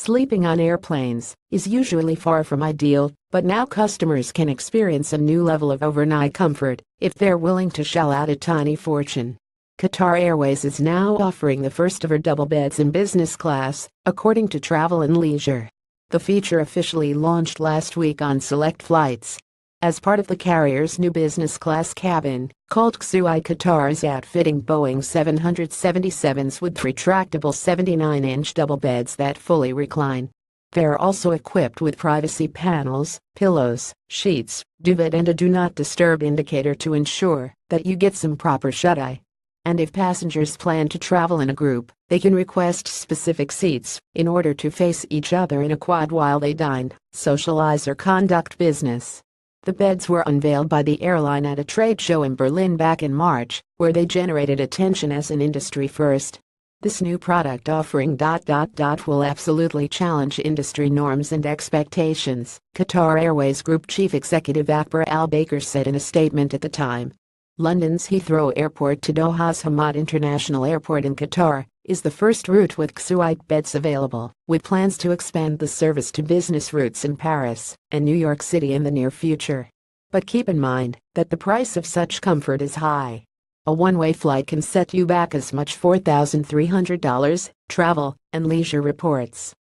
Sleeping on airplanes is usually far from ideal, but now customers can experience a new level of overnight comfort if they're willing to shell out a tiny fortune. Qatar Airways is now offering the first-ever double beds in business class, according to Travel + Leisure. The feature officially launched last week on select flights. As part of the carrier's new business class cabin, called Xui, Qatar is outfitting Boeing 777s with retractable 79-inch double beds that fully recline. They're also equipped with privacy panels, pillows, sheets, duvet and a do not disturb indicator to ensure that you get some proper shut-eye. And if passengers plan to travel in a group, they can request specific seats in order to face each other in a quad while they dine, socialize or conduct business. The beds were unveiled by the airline at a trade show in Berlin back in March, where they generated attention as an industry first. This new product offering ... will absolutely challenge industry norms and expectations, Qatar Airways Group Chief Executive Akbar Al Baker said in a statement at the time. London's Heathrow Airport to Doha's Hamad International Airport in Qatar is the first route with Xui beds available, with plans to expand the service to business routes in Paris and New York City in the near future. But keep in mind that the price of such comfort is high. A one-way flight can set you back as much $4,300, Travel + Leisure reports.